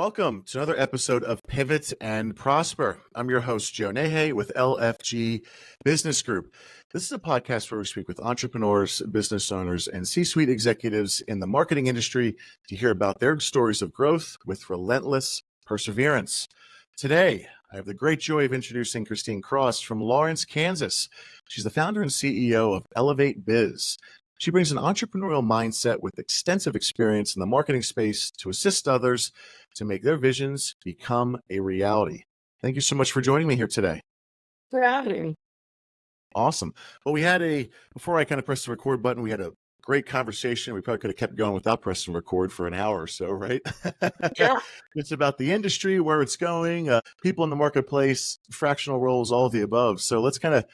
welcome to another episode of Pivot and Prosper. I'm your host, Joe Nahay with LFG Business Group. This is a podcast where we speak with entrepreneurs, business owners, and C-suite executives in the marketing industry to hear about their stories of growth with relentless perseverance. Today, I have the great joy of introducing Christine Cross from Lawrence, Kansas. She's the founder and CEO of Elevate Biz. She brings an entrepreneurial mindset with extensive experience in the marketing space to assist others to make their visions become a reality. Thank you so much for joining me here today. For having me. Awesome. Well, before I kind of pressed the record button, we had a great conversation. We probably could have kept going without pressing record for an hour or so, right? Yeah. It's about the industry, where it's going, people in the marketplace, fractional roles, all of the above. So let's kind of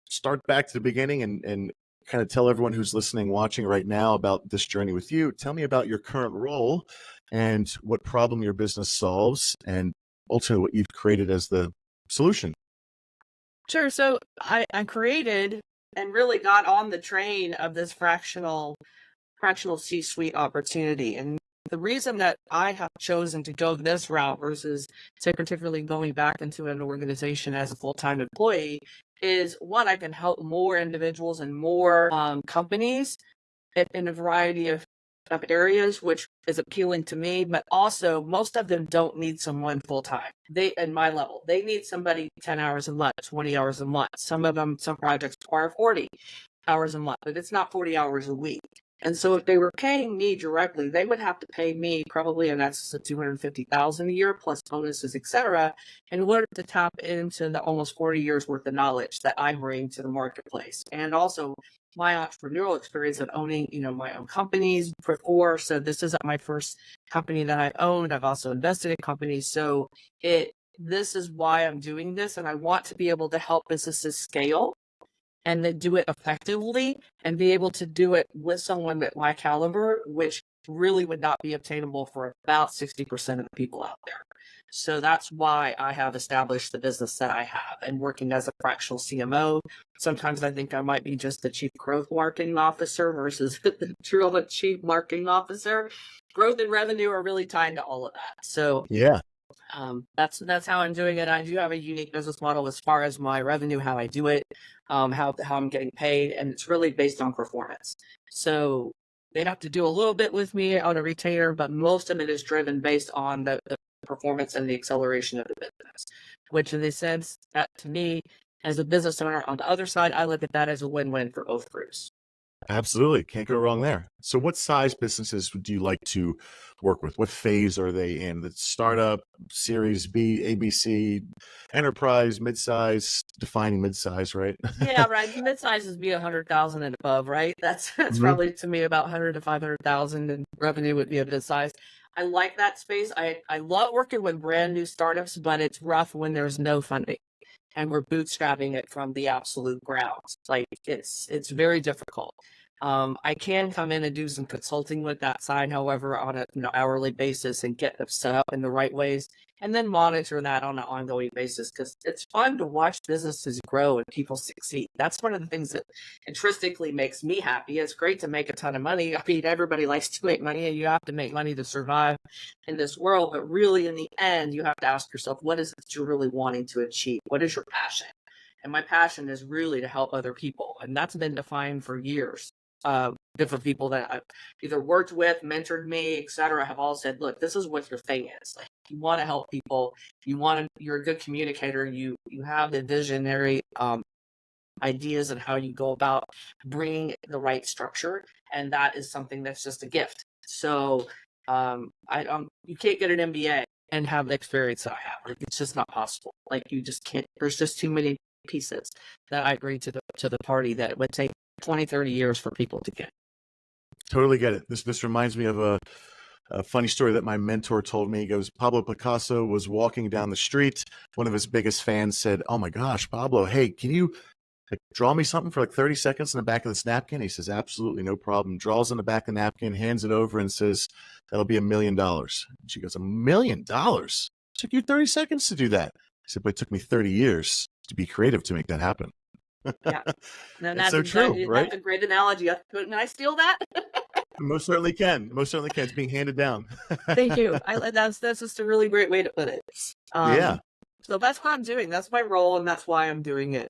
start back to the beginning and kind of tell everyone who's listening, watching right now about this journey with you. Tell me about your current role and what problem your business solves, and ultimately what you've created as the solution. Sure. So I created and really got on the train of this fractional C-suite opportunity. And the reason that I have chosen to go this route versus say particularly going back into an organization as a full-time employee is one, I can help more individuals and more companies in a variety of areas, which is appealing to me, but also most of them don't need someone full-time. At my level, they need somebody 10 hours a month, 20 hours a month. Some projects require 40 hours a month, but it's not 40 hours a week. And so if they were paying me directly, they would have to pay me probably in excess of $250,000 a year plus bonuses, etc., in order to tap into the almost 40 years worth of knowledge that I bring to the marketplace. And also my entrepreneurial experience of owning, my own companies before. So this isn't my first company that I've owned. I've also invested in companies. So this is why I'm doing this. And I want to be able to help businesses scale and then do it effectively and be able to do it with someone at my caliber, which really would not be obtainable for about 60% of the people out there. So that's why I have established the business that I have and working as a fractional CMO. Sometimes I think I might be just the chief growth marketing officer versus the true chief marketing officer. Growth and revenue are really tied to all of that. So yeah. That's how I'm doing it. I do have a unique business model as far as my revenue, how I do it, how I'm getting paid, and it's really based on performance. So they'd have to do a little bit with me on a retainer, but most of it is driven based on the performance and the acceleration of the business, which in a sense, that to me, as a business owner on the other side, I look at that as a win-win for both groups. Absolutely. Can't go wrong there. So what size businesses do you like to work with? What phase are they in? The startup, Series B, ABC, enterprise, midsize, defining midsize, right? Yeah, right. Mid-size is be 100,000 and above, right? That's probably to me about 100 to 500,000, and revenue would be a mid-size. I like that space. I love working with brand new startups, but it's rough when there's no funding and we're bootstrapping it from the absolute ground. Like it's very difficult. I can come in and do some consulting with that side, however, on a hourly basis and get them set up in the right ways, and then monitor that on an ongoing basis because it's fun to watch businesses grow and people succeed. That's one of the things that intrinsically makes me happy. It's great to make a ton of money. I mean, everybody likes to make money, and you have to make money to survive in this world. But really, in the end, you have to ask yourself, what is it you're really wanting to achieve? What is your passion? And my passion is really to help other people, and that's been defined for years. Different people that I've either worked with, mentored me, etc., have all said, look, this is what your thing is. Like, you want to help people, you're a good communicator, you have the visionary ideas and how you go about bringing the right structure, and that is something that's just a gift. So you can't get an MBA and have the experience that I have. Like, it's just not possible. Like, you just can't. There's just too many pieces that I agree to the party that it would take 20, 30 years for people to get. Totally get it. This reminds me of a funny story that my mentor told me. He goes, Pablo Picasso was walking down the street. One of his biggest fans said, "Oh my gosh, Pablo, hey, can you draw me something for like 30 seconds in the back of this napkin?" He says, "Absolutely, no problem." Draws on the back of the napkin, hands it over and says, "That'll be $1 million." She goes, $1 million? It took you 30 seconds to do that. He said, "But it took me 30 years to be creative to make that happen." Yeah, no, that's so true, right? That's a great analogy. Can I steal that? Most certainly can. Most certainly can. It's being handed down. Thank you. That's just a really great way to put it. Yeah. So that's what I'm doing. That's my role, and that's why I'm doing it.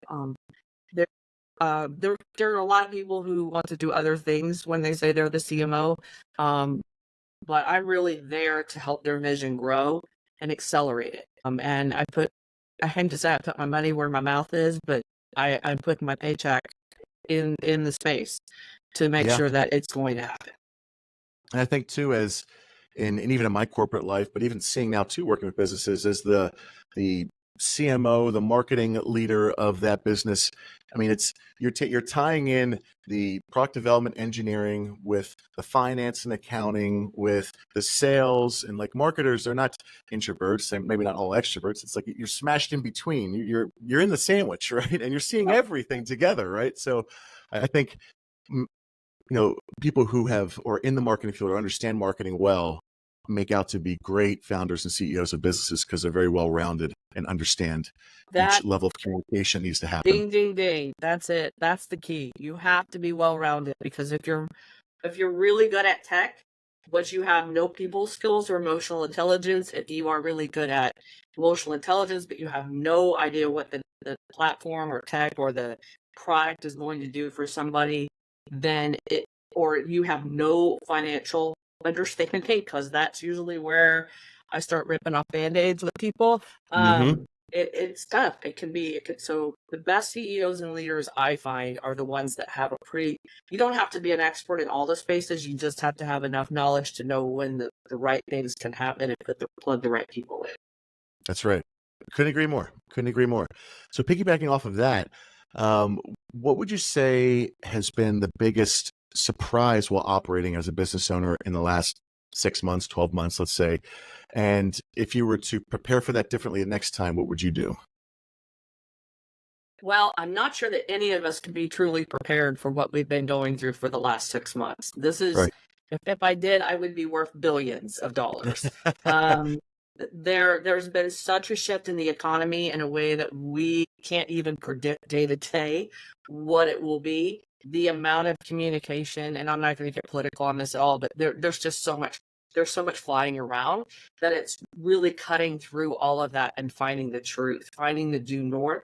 There, there are a lot of people who want to do other things when they say they're the CMO. But I'm really there to help their vision grow and accelerate it. And I hate to say I put my money where my mouth is, but I put my paycheck in the space to make Yeah. sure that it's going to happen. And I think too, as and even in my corporate life, but even seeing now too, working with businesses as the CMO, the marketing leader of that business. I mean, it's you're tying in the product development engineering with the finance and accounting with the sales, and like marketers, they're not introverts and maybe not all extroverts. It's like you're smashed in between. You're in the sandwich, right? And you're seeing everything together, right? So I think people who have or in the marketing field or understand marketing well make out to be great founders and CEOs of businesses because they're very well rounded and understand That each level of communication needs to happen. ding ding ding. That's it. That's the key. You have to be well rounded, because if you're really good at tech, but you have no people skills or emotional intelligence, if you are really good at emotional intelligence, but you have no idea what the platform or tech or the product is going to do for somebody, then or you have no financial understanding, because that's usually where I start ripping off band-aids with people. Mm-hmm. It's tough. So the best CEOs and leaders I find are the ones that have you don't have to be an expert in all the spaces. You just have to have enough knowledge to know when the right things can happen and plug the right people in. That's right. Couldn't agree more. Couldn't agree more. So piggybacking off of that, what would you say has been the biggest surprise while operating as a business owner in the last 6 months, 12 months, let's say? And if you were to prepare for that differently the next time, what would you do? Well, I'm not sure that any of us can be truly prepared for what we've been going through for the last 6 months. This is, Right. if I did, I would be worth billions of dollars. There's been such a shift in the economy in a way that we can't even predict day to day what it will be. The amount of communication, and I'm not going to get political on this at all, but there's just so much. There's so much flying around that it's really cutting through all of that and finding the truth, finding the due north.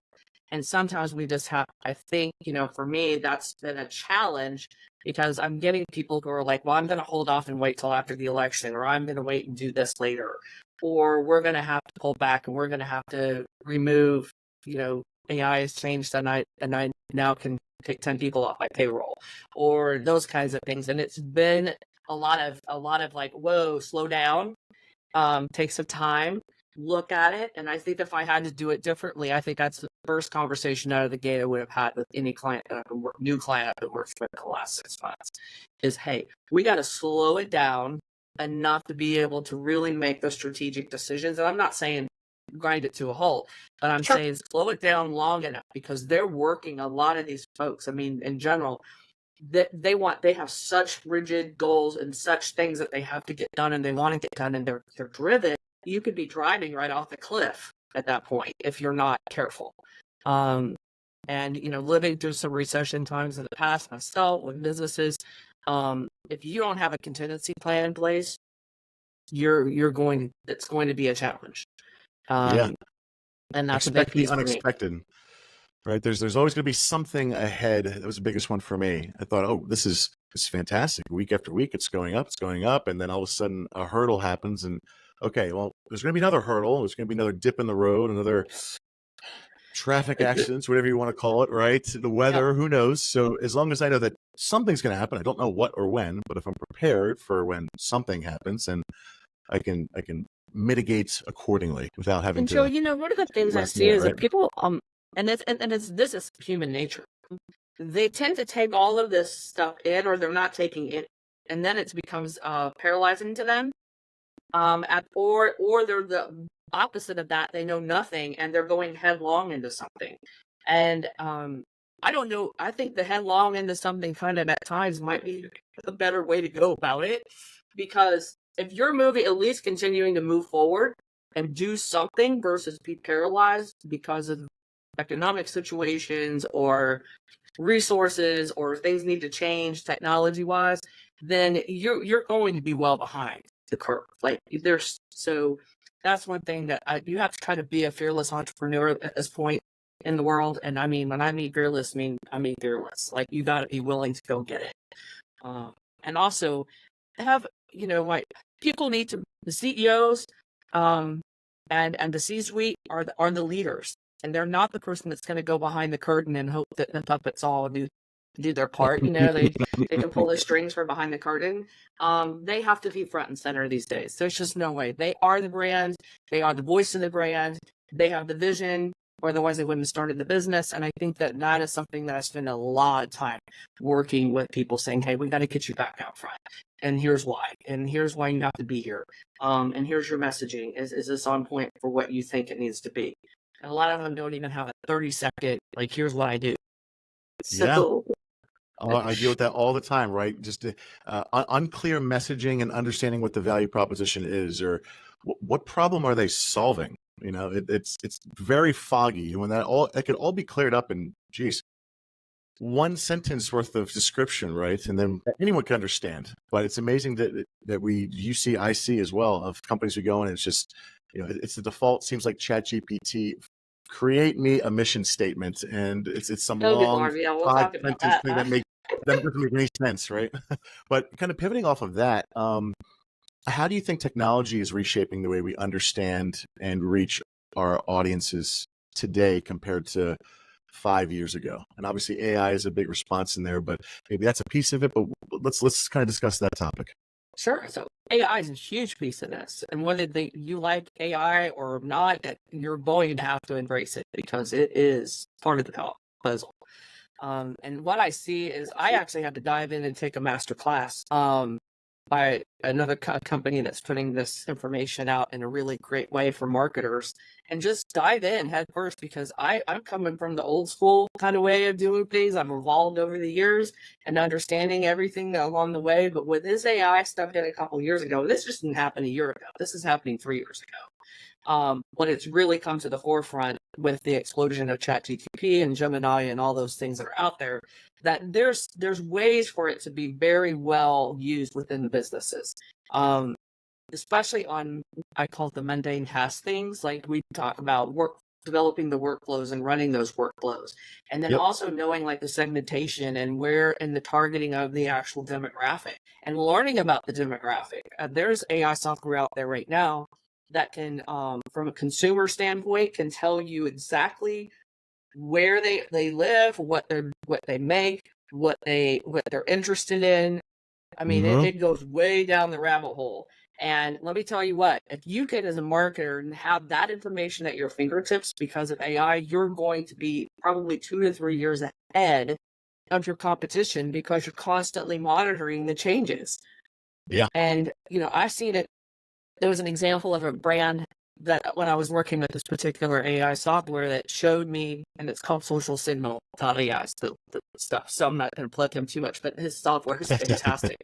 And sometimes we just have, I think, for me, that's been a challenge, because I'm getting people who are like, well, I'm going to hold off and wait till after the election, or I'm going to wait and do this later, or we're going to have to pull back and we're going to have to remove, AI has changed and I now can take 10 people off my payroll, or those kinds of things. And it's been a lot of like, whoa, slow down, take some time, look at it. And I think if I had to do it differently, I think that's the first conversation out of the gate I would have had with any client that new client I've been working with the last 6 months is, hey, we got to slow it down enough to be able to really make the strategic decisions. And I'm not saying grind it to a halt, but I'm saying slow it down long enough, because they're working, a lot of these folks, I mean, in general, that they have such rigid goals and such things that they have to get done, and they want to get done, and they're driven. You could be driving right off the cliff at that point if you're not careful. And living through some recession times in the past myself with businesses, if you don't have a contingency plan in place, it's going to be a challenge. Yeah. And that's a big Expect the piece for me. unexpected, right? There's always going to be something ahead. That was the biggest one for me. I thought, oh, this is fantastic. Week after week, it's going up. And then all of a sudden a hurdle happens, and okay, well, there's going to be another hurdle. There's going to be another dip in the road, another traffic accidents, whatever you want to call it, right? The weather, who knows? So as long as I know that something's going to happen, I don't know what or when, but if I'm prepared for when something happens, and I can mitigate accordingly without having And to. Joe, one of the things I see is that people, this is human nature. They tend to take all of this stuff in, or they're not taking it, and then it becomes paralyzing to them. Or they're the opposite of that. They know nothing and they're going headlong into something. And I don't know. I think the headlong into something kind of at times might be a better way to go about it, because if you're at least continuing to move forward and do something versus be paralyzed because of economic situations or resources or things need to change technology wise, then you're going to be well behind the curve. Like so that's one thing that you have to kind of be a fearless entrepreneur at this point in the world. And I mean, when I mean fearless, I mean fearless. Like you got to be willing to go get it. And also have, like people need to, the CEOs, and the C-suite are the leaders, and they're not the person that's going to go behind the curtain and hope that the puppets all do their part. They can pull the strings from behind the curtain. They have to be front and center these days. There's just no way. They are the brand. They are the voice of the brand. They have the vision. Or otherwise they wouldn't have started the business. And I think that is something that I spend a lot of time working with people saying, hey, we got to get you back out front. And here's why. And here's why you have to be here. And here's your messaging. Is this on point for what you think it needs to be? And a lot of them don't even have a 30-second, like, here's what I do. Yeah. So I deal with that all the time, right? Just unclear messaging and understanding what the value proposition is, or what problem are they solving? It's very foggy, and when it could all be cleared up in, geez, one sentence worth of description, right? And then anyone can understand. But it's amazing that I see as well, of companies who go in and it's just, it's the default. Seems like ChatGPT. Create me a mission statement, and it's some good long Lord, yeah, we'll 5 talk about sentence that. thing that doesn't make any sense, right? But kind of pivoting off of that, how do you think technology is reshaping the way we understand and reach our audiences today compared to 5 years ago? And obviously AI is a big response in there, but maybe that's a piece of it. But let's kind of discuss that topic. Sure. So AI is a huge piece of this. And whether you like AI or not, you're going to have to embrace it because it is part of the puzzle. And what I see is I actually had to dive in and take a master class by another company that's putting this information out in a really great way for marketers, and just dive in head first because I'm coming from the old school kind of way of doing things. I've evolved over the years and understanding everything along the way. But with this AI stuff did a couple years ago, this just didn't happen a year ago. This is happening 3 years ago. When it's really come to the forefront with the explosion of ChatGPT and Gemini and all those things that are out there, that there's ways for it to be very well used within the businesses. Especially on, I call it the mundane task things, like we talk about developing the workflows and running those workflows. And then also knowing like the segmentation and where and the targeting of the actual demographic and learning about the demographic. There's AI software out there right now that can, from a consumer standpoint, can tell you exactly where they live, what they make, what they're interested in. I mean, it goes way down the rabbit hole. And let me tell you what, if you can, as a marketer, and have that information at your fingertips because of AI, you're going to be probably 2 to 3 years ahead of your competition because you're constantly monitoring the changes. Yeah. And, I've seen it. There was an example of a brand that when I was working with this particular AI software that showed me, and it's called Social Signal. AI, the stuff. So I'm not going to plug him too much, but his software is fantastic.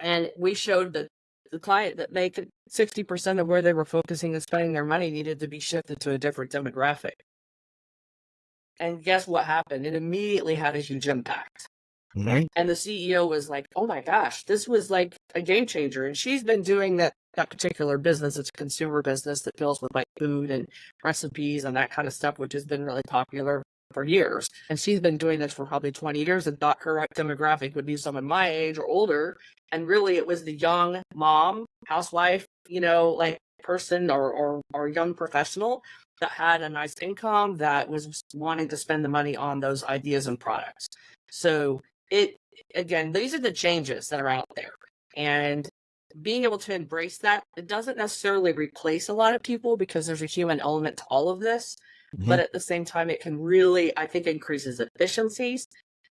And we showed that the client that they could 60% of where they were focusing and spending their money needed to be shifted to a different demographic. And guess what happened? It immediately had a huge impact. And the CEO was like, oh my gosh, this was like a game changer. And she's been doing that particular business. It's a consumer business that deals with like food and recipes and that kind of stuff, which has been really popular for years. And she's been doing this for probably 20 years and thought her demographic would be someone my age or older. And really it was the young mom, housewife, like person or young professional that had a nice income that was wanting to spend the money on those ideas and products. So again, these are the changes that are out there, and being able to embrace that, it doesn't necessarily replace a lot of people because there's a human element to all of this, but at the same time, it can really, I think, increases efficiencies.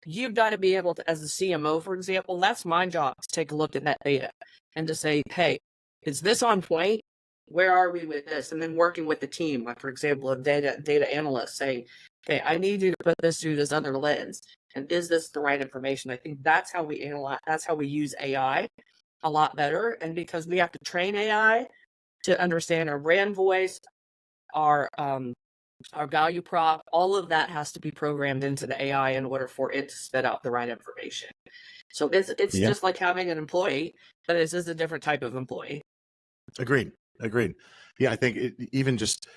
You've got to be able to, as a CMO, for example, that's my job to take a look at that data and to say, hey, is this on point? Where are we with this? And then working with the team, like, for example, a data analyst saying, okay, I need you to put this through this other lens. And is this the right information? I think that's how we analyze, that's how we use AI a lot better. And because we have to train AI to understand our brand voice, our value prop, all of that has to be programmed into the AI in order for it to spit out the right information. So it's Yeah. just like having an employee, but it's just a different type of employee. Agreed. Agreed. Yeah, I think even just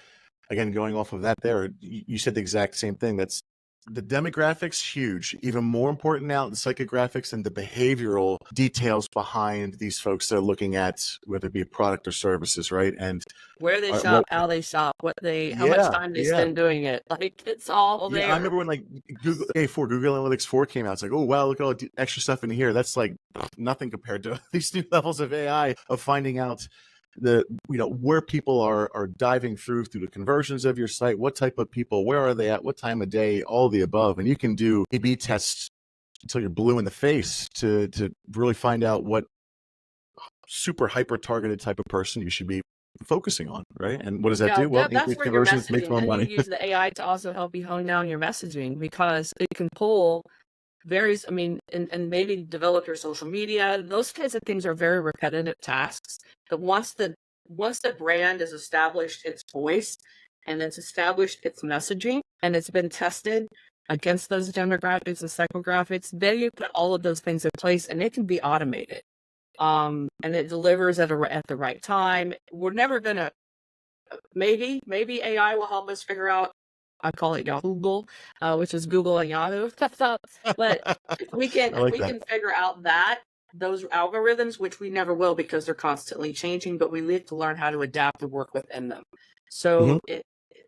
again going off of that, there you said the exact same thing. That's the demographics huge. Even more important now, the psychographics and the behavioral details behind these folks that are looking at whether it be a product or services, right? And Where they what? shop, how they shop, how much Yeah, time they yeah. spend doing it. Like it's all Yeah, I there. remember when like Google Google Analytics 4 came out. It's like, oh wow, look at all the extra stuff in here. That's like nothing compared to these new levels of AI of finding out the where people are diving through the conversions of your site, what type of people, where are they at, what time of day, all the above, and you can do A/B tests until you're blue in the face to really find out what super hyper targeted type of person you should be focusing on, right? And what does that do? Well, That's increase where your conversions, makes messaging, more and you money. use the AI to also help you hone down your messaging because it can pull various, I mean, and maybe develop your social media. Those kinds of things are very repetitive tasks. But once the brand has established its voice and it's established its messaging and it's been tested against those demographics and psychographics, then you put all of those things in place and it can be automated. And it delivers at the right time. We're never gonna maybe AI will help us figure out. I call it Google, which is Google and Yahoo. But we can I like that. figure out that those algorithms, which we never will because they're constantly changing, but we need to learn how to adapt and work within them. Hmm. So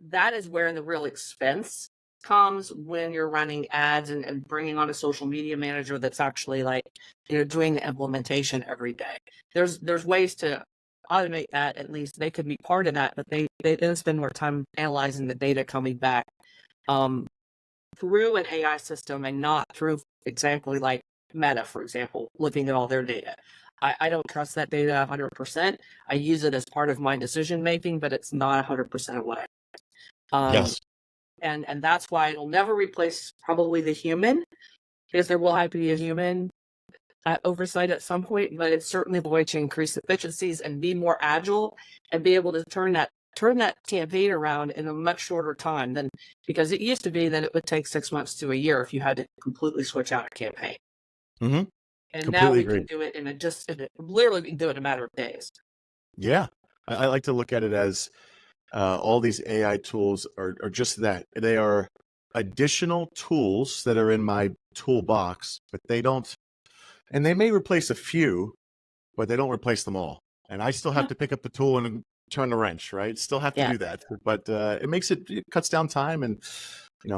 that is where the real expense comes when you're running ads and bringing on a social media manager that's actually like doing the implementation every day. There's ways to automate that. At least they could be part of that, but they then spend more time analyzing the data coming back um, through an AI system and not through exactly like Meta, for example, looking at all their data. I don't trust that data 100%. I use it as part of my decision making, but it's not 100% away. Um, Yes. and that's why it'll never replace probably the human, because there will have to be a human oversight at some point, but it's certainly the way to increase efficiencies and be more agile and be able to turn that campaign around in a much shorter time than, because it used to be that it would take 6 months to a year if you had to completely switch out a campaign. Hmm. And now Completely we can agree. do it literally we can do it in a matter of days. Yeah. I like to look at it as all these AI tools are just that. They are additional tools that are in my toolbox, but they don't, and they may replace a few, but they don't replace them all. And I still have Yeah. to pick up the tool and turn the wrench, right? Still have to Yeah. do that. But it cuts down time and,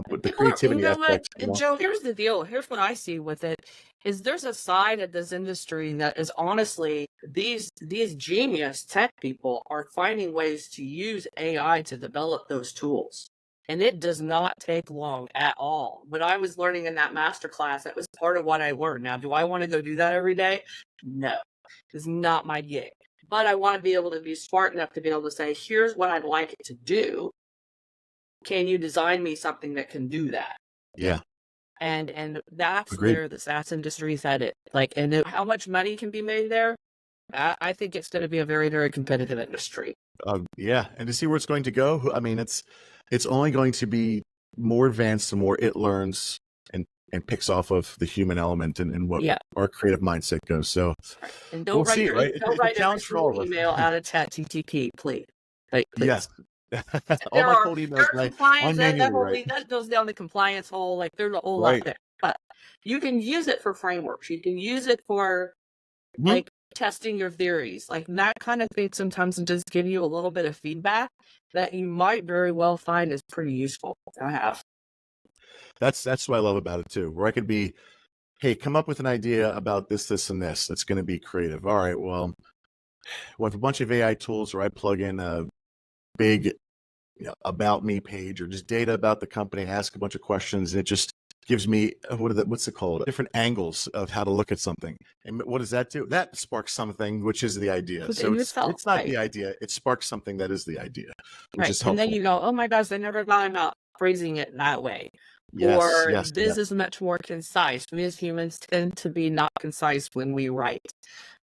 but the People are, creativity what? aspect, And Joe, here's the deal. Here's what I see with it is there's a side of this industry that is honestly these genius tech people are finding ways to use AI to develop those tools. And it does not take long at all. When I was learning in that master class, that was part of what I learned. Now, do I want to go do that every day? No, it's not my gig. But I want to be able to be smart enough to be able to say, here's what I'd like it to do. Can you design me something that can do that? yeah, And that's agreed. where the SaaS industry is headed. Like, and how much money can be made there? I think it's going to be a very, very competitive industry. Yeah, and to see where it's going to go, I mean, it's only going to be more advanced the more it learns and picks off of the human element and what Yeah, our creative mindset goes. So right. And we'll see, right? don't It's a write every challenge for single all of us. email out of ChatGPT, please. Like, please. Yes. All my cold There emails, are compliance I manually write. that goes down the compliance hole. Like, there's a whole lot Right. there. But you can use it for frameworks. You can use it for Mhm. like testing your theories, like that kind of thing sometimes, and just give you a little bit of feedback that you might very well find is pretty useful to have. That's what I love about it too, where I could be, hey, come up with an idea about this, and this that's going to be creative. All right, well, with a bunch of AI tools where I plug in a big about me page or just data about the company, ask a bunch of questions, and it just gives me what's it called? Different angles of how to look at something. And what does that do? That sparks something, which is the idea. So Within yourself, it's not right? the idea; it sparks something that is the idea, which Right. is And then helpful. you go, oh my gosh, they never thought about phrasing it that way. Yes, Or yes, this yes. is much more concise. We as humans tend to be not concise when we write.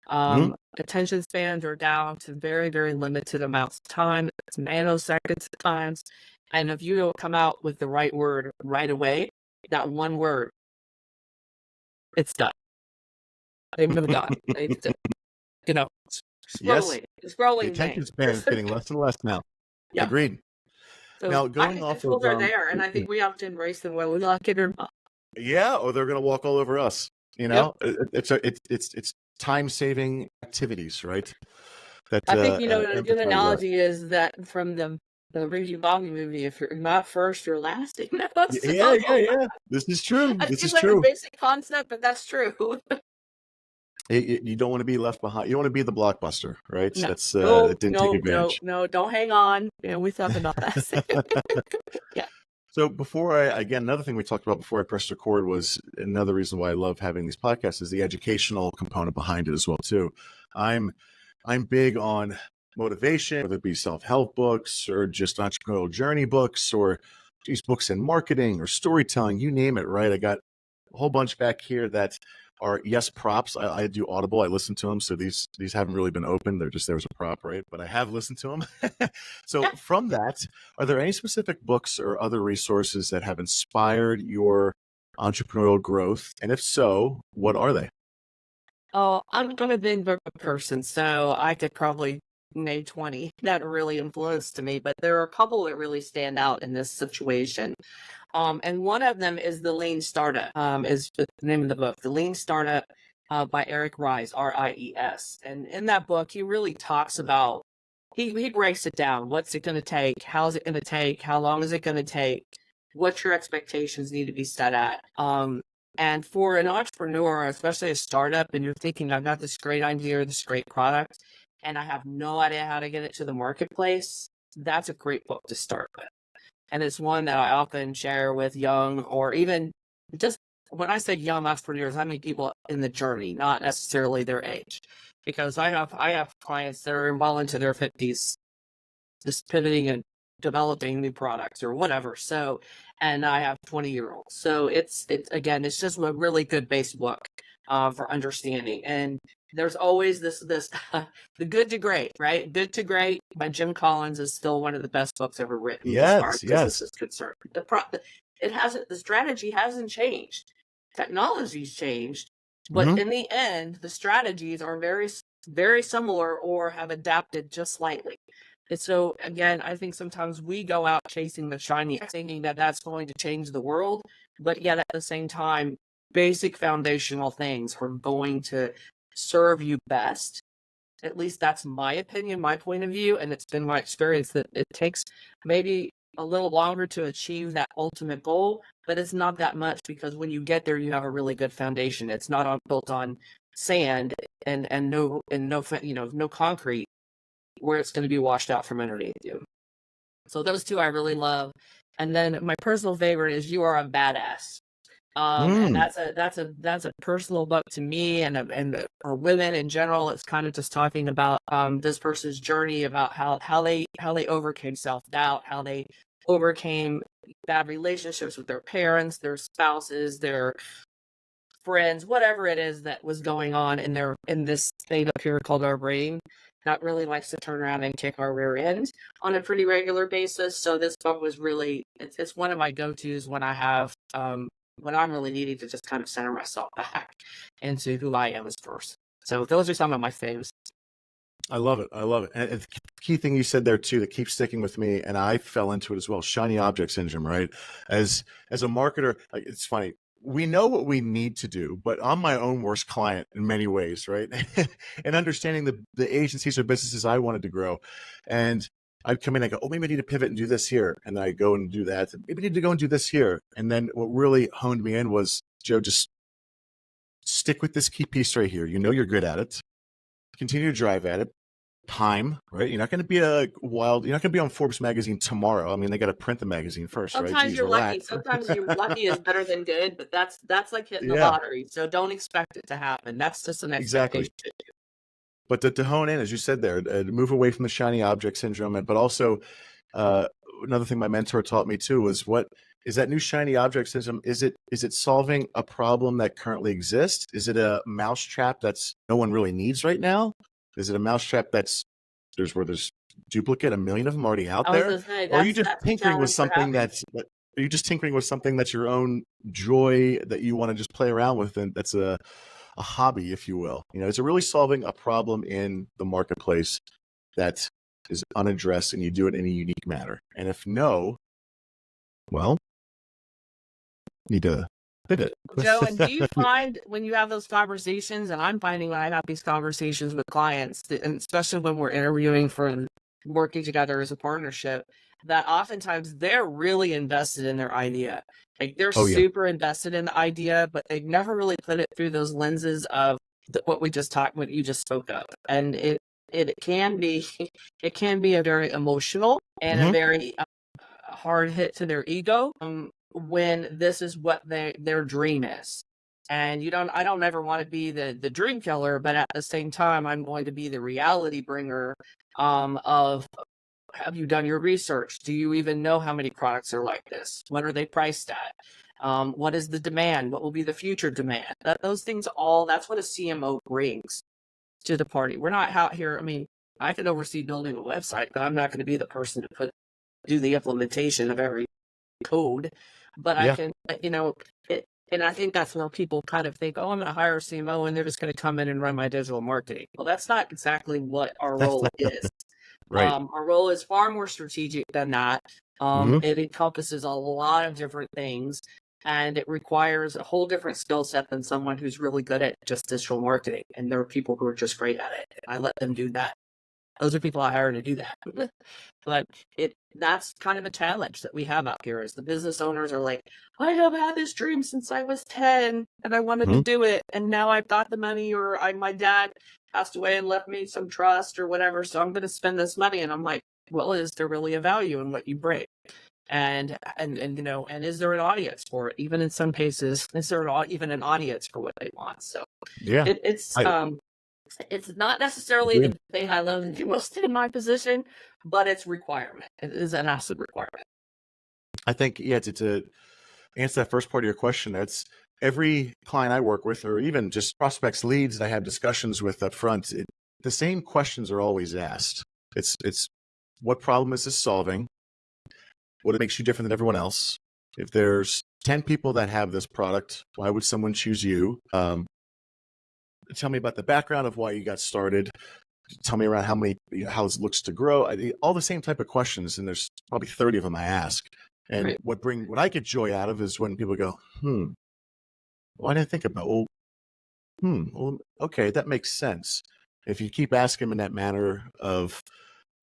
Mhm. Attention spans are down to very, very limited amounts of time. It's nanoseconds at times. And if you don't come out with the right word right away, that one word, it's done. They've moved on. They, you know, Yes, the scrolling attention thing. span is getting less and less now. Yeah. Agreed. So Now, I going think the off tools of are there, and I think we have to embrace them whether we like it or not. yeah, or they're going to walk all over us. You Yep. know, it's time saving activities, right? That I think, a good emphasize that. analogy is that from the Ricky Bobby movie, if you're not first, you're last. So Yeah. This is true. it This is seems like a true. basic concept, but that's true. You don't want to be left behind. You don't want to be the blockbuster, right? No, That's no, that didn't take no, no, advantage. no, don't hang on. We talked about that. Yeah. So before again, another thing we talked about before I pressed record was another reason why I love having these podcasts is the educational component behind it as well too. I'm big on motivation, whether it be self-help books or just entrepreneurial journey books or these books in marketing or storytelling, you name it, right? I got a whole bunch back here that are yes props. I do Audible. I listen to them, so these haven't really been opened. They're just there as a prop, right? But I have listened to them. So Yeah. from that, are there any specific books or other resources that have inspired your entrepreneurial growth? And if so, what are they? Oh, I'm a big book person, so I could probably name 20 that really influenced me, but there are a couple that really stand out in this situation. And one of them is The Lean Startup, is the name of the book, The Lean Startup by Eric Ries, Ries. And in that book, he really talks about, he breaks it down. What's it going to take? How's it going to take? How long is it going to take? What your expectations need to be set at? And for an entrepreneur, especially a startup, and you're thinking, I've got this great idea or this great product, and I have no idea how to get it to the marketplace, that's a great book to start with. And it's one that I often share with young or even just when I say young entrepreneurs, I mean people in the journey, not necessarily their age. Because I have clients that are well into their 50s, just pivoting and developing new products or whatever. So, and I have 20-year-olds. So it's again, it's just a really good base book for understanding. And there's always this the Good to Great, right? Good to Great by Jim Collins is still one of the best books ever written as far as business is concerned. The strategy hasn't changed. Technology's changed, but in the end, the strategies are very similar or have adapted just slightly. And so again, I think sometimes we go out chasing the shiny, thinking that that's going to change the world, but yet at the same time, basic foundational things are going to serve you best. At least that's my opinion, my point of view, and it's been my experience that it takes maybe a little longer to achieve that ultimate goal, but it's not that much because when you get there, you have a really good foundation. It's not built on sand and no concrete where it's going to be washed out from underneath you. So those two I really love. And then my personal favorite is You Are a Badass. And that's a personal book to me and for women in general. It's kind of just talking about this person's journey about how they overcame self-doubt, how they overcame bad relationships with their parents, their spouses, their friends, whatever it is that was going on in this thing up here called our brain that really likes to turn around and kick our rear end on a pretty regular basis. So this book was really it's one of my go-tos when I have when I'm really needing to just kind of center myself back into who I am as a person. So those are some of my faves. I love it. I love it. And the key thing you said there too that keeps sticking with me, and I fell into it as well, shiny object syndrome, right? As a marketer, it's funny. We know what we need to do, but I'm my own worst client in many ways, right? And understanding the agencies or businesses I wanted to grow. And I'd come in and go, oh, maybe I need to pivot and do this here. And then I go and do that. Maybe I need to go and do this here. And then what really honed me in was, Joe, just stick with this key piece right here. You know you're good at it. Continue to drive at it. Time, right? You're not going to be you're not going to be on Forbes magazine tomorrow. I mean, they got to print the magazine first, right? Sometimes you're lucky. Sometimes you're lucky is better than good, but that's like hitting the lottery. So don't expect it to happen. That's just an expectation. Exactly. But to hone in, as you said there, to move away from the shiny object syndrome, but also another thing my mentor taught me too was what is that new shiny object syndrome? Is it solving a problem that currently exists? Is it a mousetrap that's no one really needs right now? Is it a mousetrap that's there's duplicate, a million of them already out there? Or are you just tinkering with something that's your own joy that you want to just play around with? And that's a hobby, if you will? Is it really solving a problem in the marketplace that is unaddressed and you do it in a unique manner? And if no, well, need to pivot. Joe, and do you find when you have those conversations, and I'm finding when I have these conversations with clients, and especially when we're interviewing for working together as a partnership, that oftentimes they're really invested in their idea. Like they're Oh, yeah. super invested in the idea, but they never really put it through those lenses of what you just spoke of. And it can be, it can be a very emotional and a Mhm. very hard hit to their ego when this is what their dream is. And I don't ever want to be the dream killer, but at the same time, I'm going to be the reality bringer of, have you done your research? Do you even know how many products are like this? What are they priced at? What is the demand? What will be the future demand? Those things that's what a CMO brings to the party. We're not out here. I mean, I could oversee building a website, but I'm not going to be the person to do the implementation of every code, but I Yeah. can, and I think that's when people kind of think, oh, I'm going to hire a CMO and they're just going to come in and run my digital marketing. Well, that's not exactly what our That's role is. right. Our role is far more strategic than that. Mhm. It encompasses a lot of different things, and it requires a whole different skill set than someone who's really good at just digital marketing. And there are people who are just great at it. I let them do that. Those are people I hire to do that. But that's kind of a challenge that we have out here is the business owners are like, I have had this dream since I was 10 and I wanted to Mhm. do it. And now I've got the money, or my dad passed away and left me some trust or whatever. So I'm going to spend this money. And I'm like, well, is there really a value in what you bring? And is there an audience for it? Even in some cases, is there even an audience for what they want? So Yeah. it's I it's not necessarily agree. the thing I love the most in my position, but it's requirement. It is an absolute requirement. I think, yeah, to answer that first part of your question, that's every client I work with, or even just prospects, leads that I have discussions with up front, the same questions are always asked. It's what problem is this solving? What makes you different than everyone else? If there's 10 people that have this product, why would someone choose you? Tell me about the background of why you got started. Tell me around how it looks to grow. All the same type of questions, and there's probably 30 of them I ask. And Right. what I get joy out of is when people go, why didn't I think about? Well, okay, that makes sense. If you keep asking them in that manner of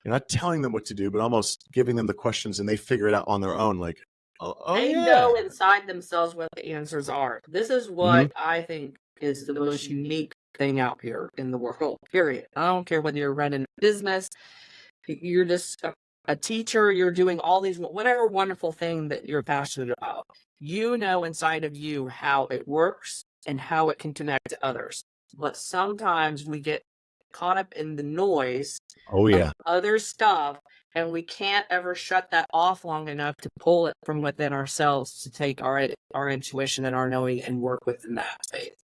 you're not telling them what to do, but almost giving them the questions and they figure it out on their own, like, oh They yeah. know inside themselves what the answers are. This is Hmm. what I think is the most unique thing out here in the world, period. I don't care whether you're running a business, you're just a teacher, you're doing all these, whatever wonderful thing that you're passionate about. You know inside of you how it works and how it can connect to others. But sometimes we get caught up in the noise Oh of yeah. other stuff, and we can't ever shut that off long enough to pull it from within ourselves to take our intuition and our knowing and work within that space.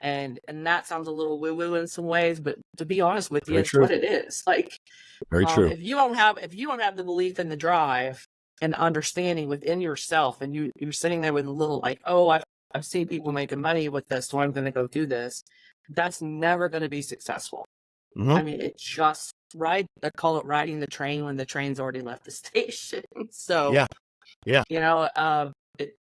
And that sounds a little woo woo in some ways, but to be honest with you, Very it's true. what it is. Like Very true. if you don't have the belief and the drive and understanding within yourself, and you're sitting there with a little like, oh, I've seen people making money with this, so I'm going to go do this. That's never going to be successful. Hmm. I mean, it's just right. I call it riding the train when the train's already left the station. So, Yeah. Yeah.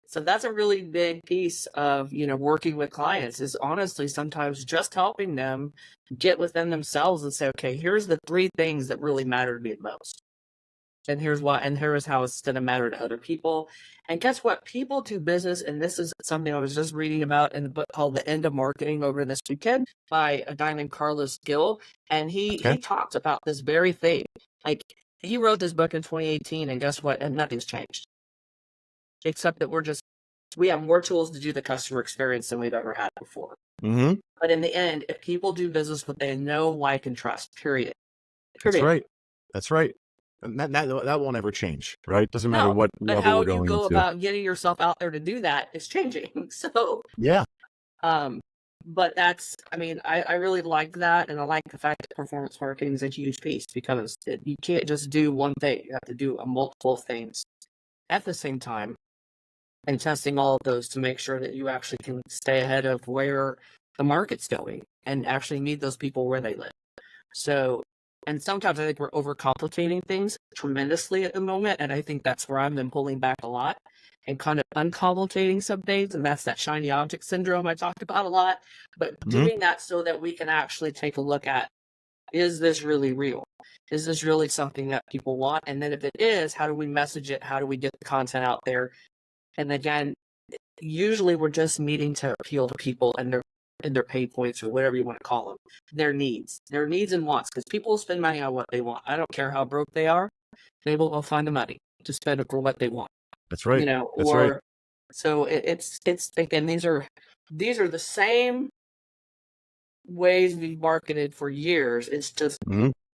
so that's a really big piece of, working with clients is honestly sometimes just helping them get within themselves and say, okay, here's the 3 things that really matter to me the most. And here's why, and here's how it's going to matter to other people. And guess what? People do business, and this is something I was just reading about in the book called The End of Marketing over this weekend by a guy named Carlos Gill. And Okay. he talked about this very thing. Like he wrote this book in 2018, and guess what? And nothing's changed. Except that we have more tools to do the customer experience than we've ever had before. Hmm. But in the end, if people do business with they know, like, and trust, period. That's Period. right. That's right. And that won't ever change, right? Doesn't matter No, what but level how we're you going go into. about getting yourself out there to do that is changing. So, Yeah. um, but I mean, I really like that. And I like the fact that performance marketing is a huge piece because you can't just do one thing. You have to do multiple things at the same time and testing all of those to make sure that you actually can stay ahead of where the market's going and actually meet those people where they live. So, and sometimes I think we're overcomplicating things tremendously at the moment. And I think that's where I've been pulling back a lot and kind of uncomplicating some things. And that's that shiny object syndrome I talked about a lot. But doing that so that we can actually take a look at, is this really real? Is this really something that people want? And then if it is, how do we message it? How do we get the content out there? And again, usually we're just meeting to appeal to people and their pain points, or whatever you want to call them, their needs and wants, because people will spend money on what they want. I don't care how broke they are, they will go find the money to spend it for what they want. That's right. You know, That's right. So it's again, these are the same ways we've marketed for years. It's just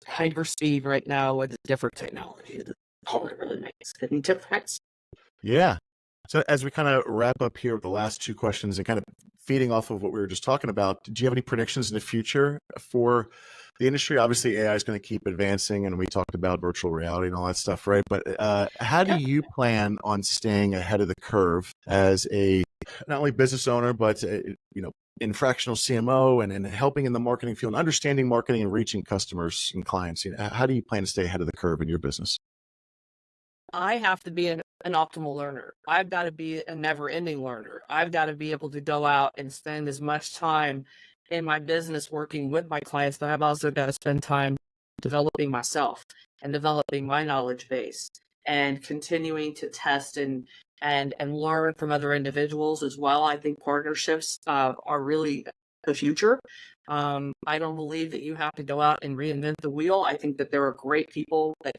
hyper speed right now with different technology. That's all it really makes any difference. Yeah. So as we kind of wrap up here with the last two questions and kind of feeding off of what we were just talking about, do you have any predictions in the future for the industry? Obviously, AI is going to keep advancing, and we talked about virtual reality and all that stuff, right? But how do you plan on staying ahead of the curve as a not only business owner, but in fractional CMO and helping in the marketing field, and understanding marketing and reaching customers and clients? How do you plan to stay ahead of the curve in your business? I have to be an optimal learner. I've got to be a never-ending learner. I've got to be able to go out and spend as much time in my business working with my clients, but I've also got to spend time developing myself and developing my knowledge base and continuing to test and learn from other individuals as well. I think partnerships are really the future. I don't believe that you have to go out and reinvent the wheel. I think that there are great people that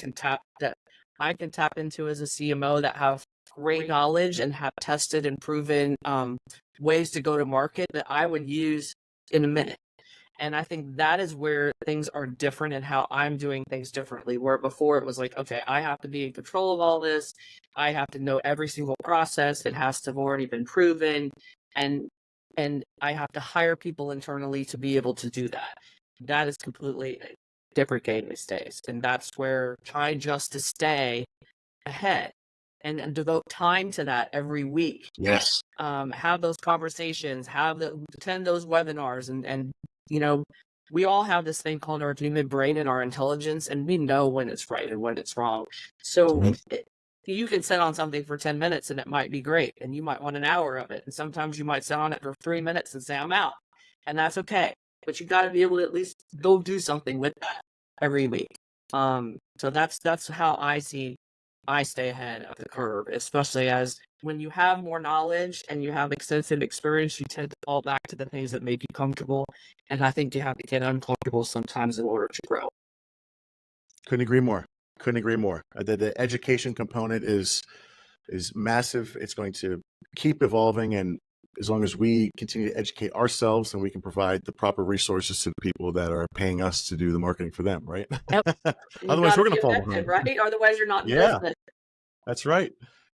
I can tap into as a CMO that have great knowledge and have tested and proven ways to go to market that I would use in a minute. And I think that is where things are different and how I'm doing things differently. Where before it was like, okay, I have to be in control of all this. I have to know every single process. It has to have already been proven. And I have to hire people internally to be able to do that. That is completely a different game these days. And that's where trying just to stay ahead and devote time to that every week. Yes. Have those conversations, attend those webinars, and we all have this thing called our human brain and our intelligence, and we know when it's right and when it's wrong. So you can sit on something for 10 minutes and it might be great, and you might want an hour of it. And sometimes you might sit on it for 3 minutes and say, I'm out. And that's okay. But you got to be able to at least go do something with that every week. So that's how I stay ahead of the curve, especially as when you have more knowledge and you have extensive experience, you tend to fall back to the things that make you comfortable. And I think you have to get uncomfortable sometimes in order to grow. Couldn't agree more. The education component is massive. It's going to keep evolving, and as long as we continue to educate ourselves, and we can provide the proper resources to the people that are paying us to do the marketing for them, right? Yep. Otherwise, we're going to fall behind, right? Otherwise, you're not in business. That's right.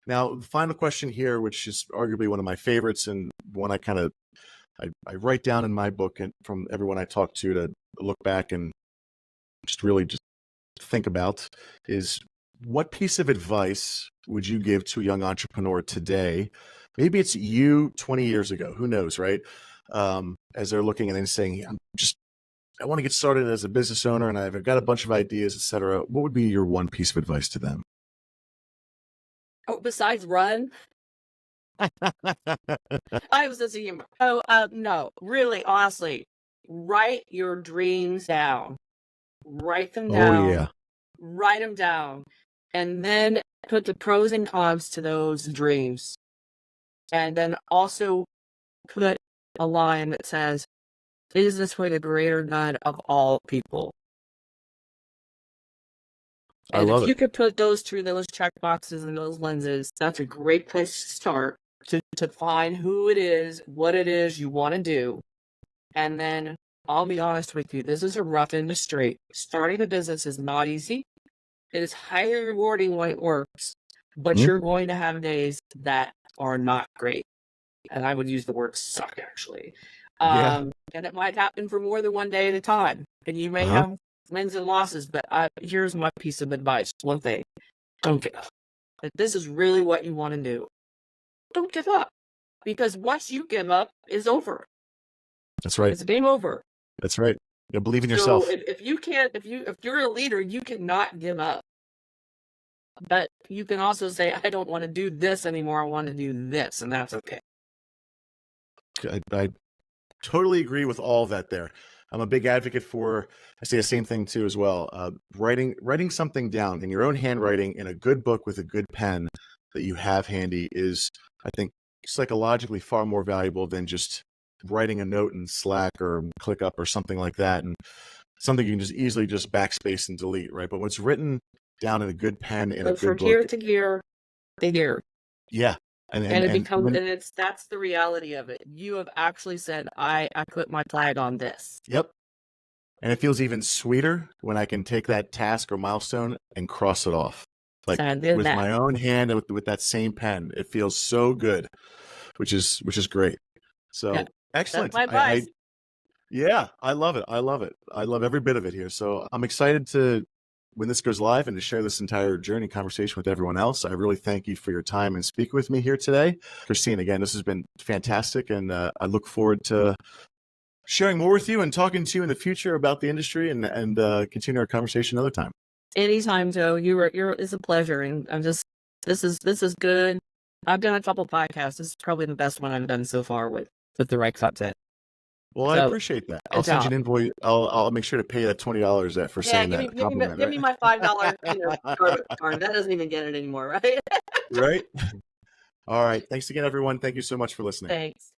Now, the final question here, which is arguably one of my favorites and one I write down in my book and from everyone I talk to look back and just really just think about, is what piece of advice would you give to a young entrepreneur today? Maybe it's you 20 years ago, who knows, right? As they're looking and then saying, I want to get started as a business owner and I've got a bunch of ideas, et cetera. What would be your one piece of advice to them? Oh, besides run? I was just a humor. Oh, no, really, honestly, write your dreams down. Write them down. Oh, yeah. Write them down. And then put the pros and cons to those dreams. And then also put a line that says, is this for the greater good of all people? And if you could put those through those check boxes and those lenses, that's a great place to start to find who it is, what it is you want to do. And then I'll be honest with you, this is a rough industry. Starting a business is not easy. It is highly rewarding when it works, but you're going to have days that are not great. And I would use the word suck, actually. And it might happen for more than one day at a time. And you may have wins and losses, but here's my piece of advice. One thing, don't give up. If this is really what you want to do, don't give up. Because once you give up, it's over. That's right. It's game over. That's right. You believe in So yourself. if you're a leader, you cannot give up. But you can also say, I don't want to do this anymore. I want to do this, and that's okay. I totally agree with all of that there. I'm a big advocate for, I say the same thing too as well. Writing something down in your own handwriting in a good book with a good pen that you have handy is, I think, psychologically far more valuable than just writing a note in Slack or ClickUp or something like that. And something you can just easily just backspace and delete, right? But what's written down in a good pen in a good From book. here to here to here. Yeah. And it becomes, and that's the reality of it. You have actually said, I put my flag on this. Yep. And it feels even sweeter when I can take that task or milestone and cross it off. Like with my own hand and with that same pen. It feels so good, which is great. So yeah, excellent. That's my advice. Yeah, I love it. I love it. I love every bit of it here. So I'm excited to, when this goes live, and to share this entire journey conversation with everyone else. I really thank you for your time and speaking with me here today. Christine, again, this has been fantastic. And I look forward to sharing more with you and talking to you in the future about the industry and continue our conversation another time. Anytime, Joe. It's a pleasure. And I'm just, this is good. I've done a couple podcasts. This is probably the best one I've done so far with the right content. Well, I appreciate that. I'll send you an invoice. I'll make sure to pay that $20 for saying that compliment. Give me my $5 card. That doesn't even get it anymore, right? Right. All right. Thanks again, everyone. Thank you so much for listening. Thanks.